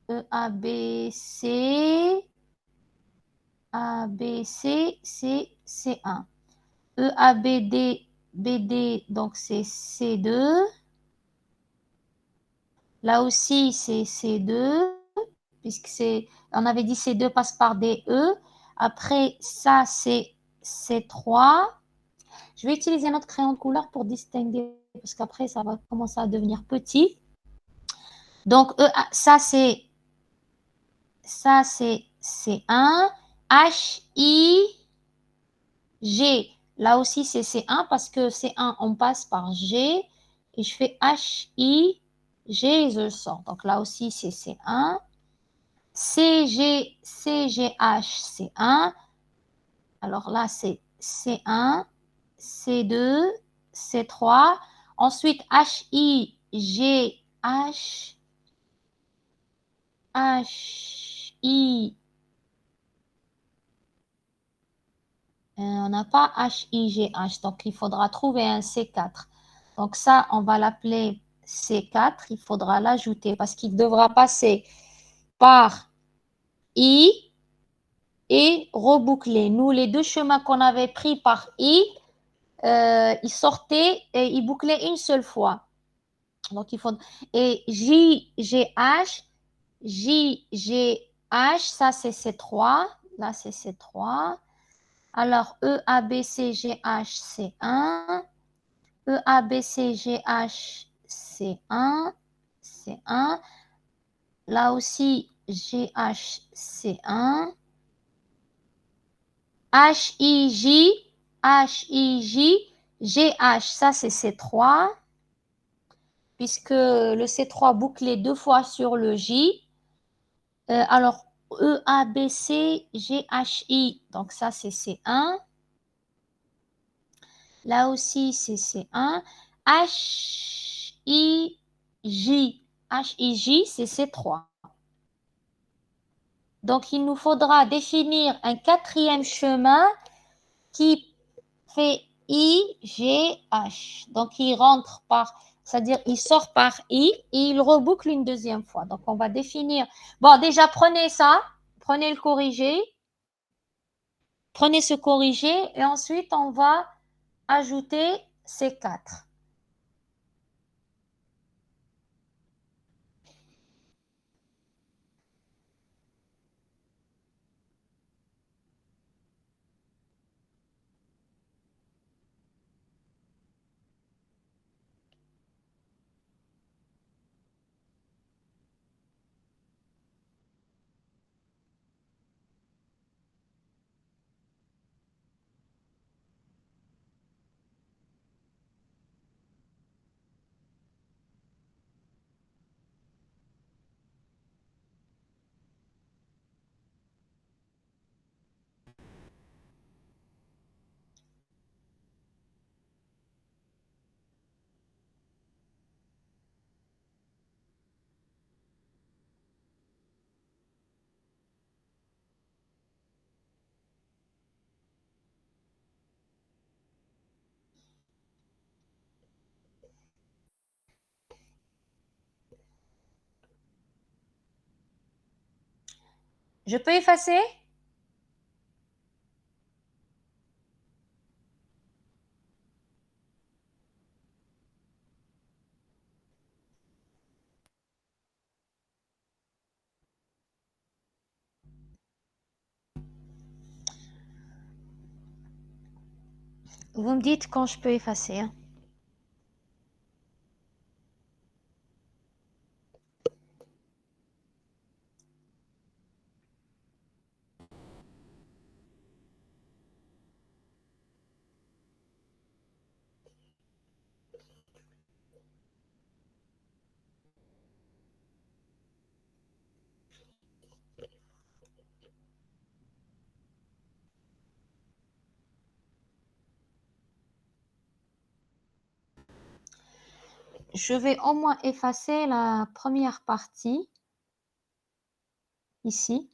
E, A, B, C, A, B, C, c'est C1. E, A, B, D, B, D, donc c'est C2. Là aussi, c'est C2, puisque on avait dit C2 passe par D, E. Après, ça, c'est C3. Je vais utiliser notre crayon de couleur pour distinguer, parce qu'après, ça va commencer à devenir petit. Donc, ça, c'est C1. H, I, G. Là aussi, c'est C1 parce que C1, on passe par G. Et je fais H, I, G et je sors. Donc là aussi, c'est C1. C, G, H, C1. Alors là, c'est C1, C2, C3. Ensuite, H, I, G, H, H, I. On n'a pas H, I, G, H. Donc, il faudra trouver un C4. Donc, ça, on va l'appeler C4. Il faudra l'ajouter parce qu'il devra passer par I et reboucler. Nous, les deux chemins qu'on avait pris par I, il sortait et il bouclait une seule fois. Donc, il faut. Et J, G, H, J, G, H, ça c'est C3. Là, c'est C3. Alors, E, A, B, C, G, H, C1. E, A, B, C, G, H, C1. C1. Là aussi, G, H, C1. H, I, J, H, I, J, G, H, ça c'est C3. Puisque le C3 bouclait deux fois sur le J. Alors, E, A, B, C, G, H, I. Donc, ça, c'est C1. Là aussi, c'est C1. H, I, J. H, I, J, c'est C3. Donc, il nous faudra définir un quatrième chemin qui fait I, G, H. Donc, il rentre par, c'est-à-dire il sort par I et il reboucle une deuxième fois. Donc, on va définir. Bon, déjà, prenez ça, prenez le corrigé, prenez ce corrigé et ensuite, on va ajouter ces quatre. Je peux effacer? Vous me dites quand je peux effacer, hein. je vais au moins effacer la première partie ici.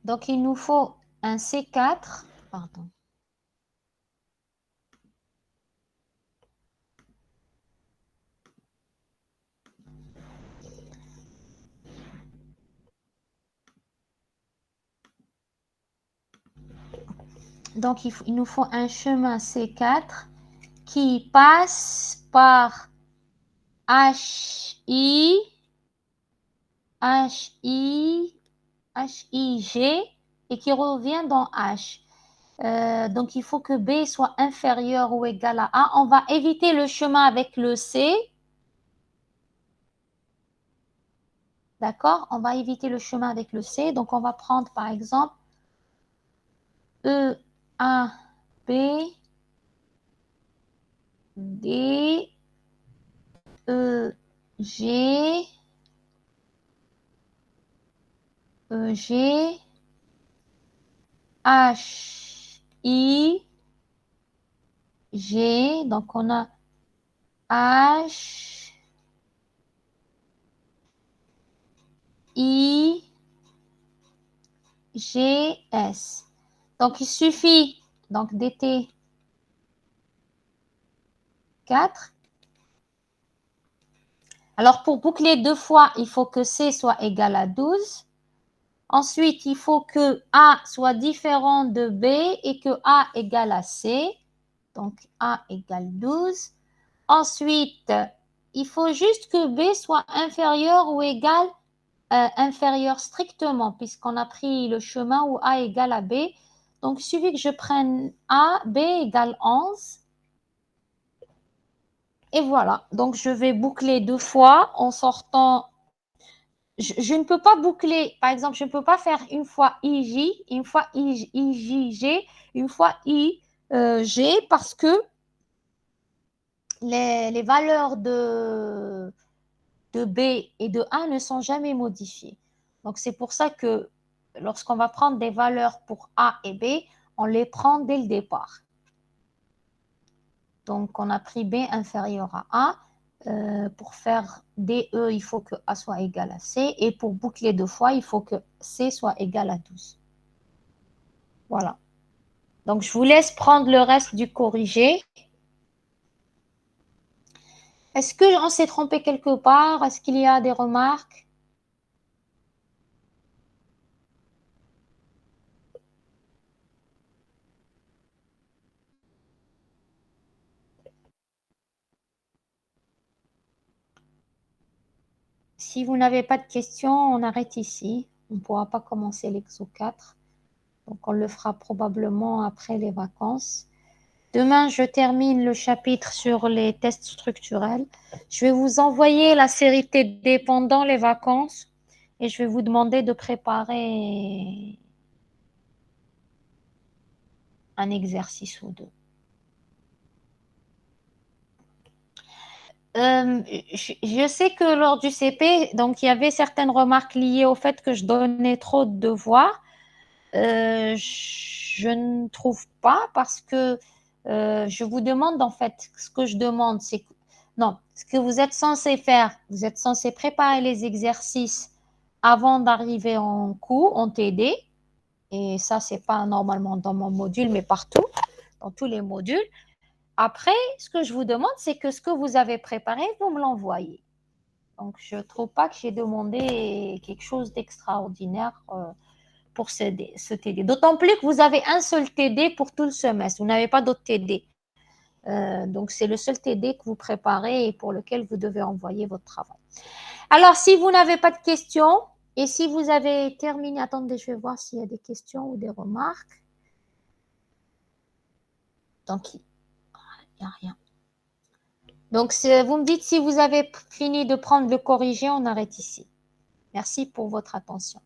Donc, il nous faut un C4, pardon. Donc, il nous faut un chemin C4 qui passe par HI, G et qui revient dans H. Donc, il faut que B soit inférieur ou égal à A. On va éviter le chemin avec le C. D'accord? On va éviter le chemin avec le C. Donc, on va prendre par exemple E, A, B, D, E, G, E, G, H, I, G. Donc, on a H, I, G, S. Donc, il suffit donc d'été 4. Alors, pour boucler deux fois, il faut que C soit égal à 12. Ensuite, il faut que A soit différent de B et que A égale à C. Donc, A égale 12. Ensuite, il faut juste que B soit inférieur ou égal, inférieur strictement, puisqu'on a pris le chemin où A égale à B. Donc, il suffit que je prenne A, B égale 11. Et voilà. Donc, je vais boucler deux fois en sortant. Je ne peux pas boucler, par exemple, je ne peux pas faire une fois IJ, une fois IJG, une fois IG parce que les valeurs de B et de A ne sont jamais modifiées. Donc, c'est pour ça que lorsqu'on va prendre des valeurs pour A et B, on les prend dès le départ. Donc, on a pris B inférieur à A. Pour faire DE, il faut que A soit égal à C. Et pour boucler deux fois, il faut que C soit égal à 12. Voilà. Donc, je vous laisse prendre le reste du corrigé. Est-ce qu'on s'est trompé quelque part? Est-ce qu'il y a des remarques? Si vous n'avez pas de questions, on arrête ici. On ne pourra pas commencer l'exo 4. Donc, on le fera probablement après les vacances. Demain, je termine le chapitre sur les tests structurels. Je vais vous envoyer la série TD pendant les vacances et je vais vous demander de préparer un exercice ou deux. Je sais que lors du CP, donc il y avait certaines remarques liées au fait que je donnais trop de devoirs. Je ne trouve pas parce que je vous demande en fait, ce que je demande, c'est non, ce que vous êtes censé faire, vous êtes censé préparer les exercices avant d'arriver en cours, en TD, et ça, c'est pas normalement dans mon module, mais partout, dans tous les modules. Après, ce que je vous demande, c'est que ce que vous avez préparé, vous me l'envoyez. Donc, je ne trouve pas que j'ai demandé quelque chose d'extraordinaire pour ce TD. D'autant plus que vous avez un seul TD pour tout le semestre. Vous n'avez pas d'autres TD. Donc, c'est le seul TD que vous préparez et pour lequel vous devez envoyer votre travail. Alors, si vous n'avez pas de questions et si vous avez terminé, attendez, je vais voir s'il y a des questions ou des remarques. Donc, il n'y a rien. Donc, vous me dites si vous avez fini de prendre le corrigé, on arrête ici. Merci pour votre attention.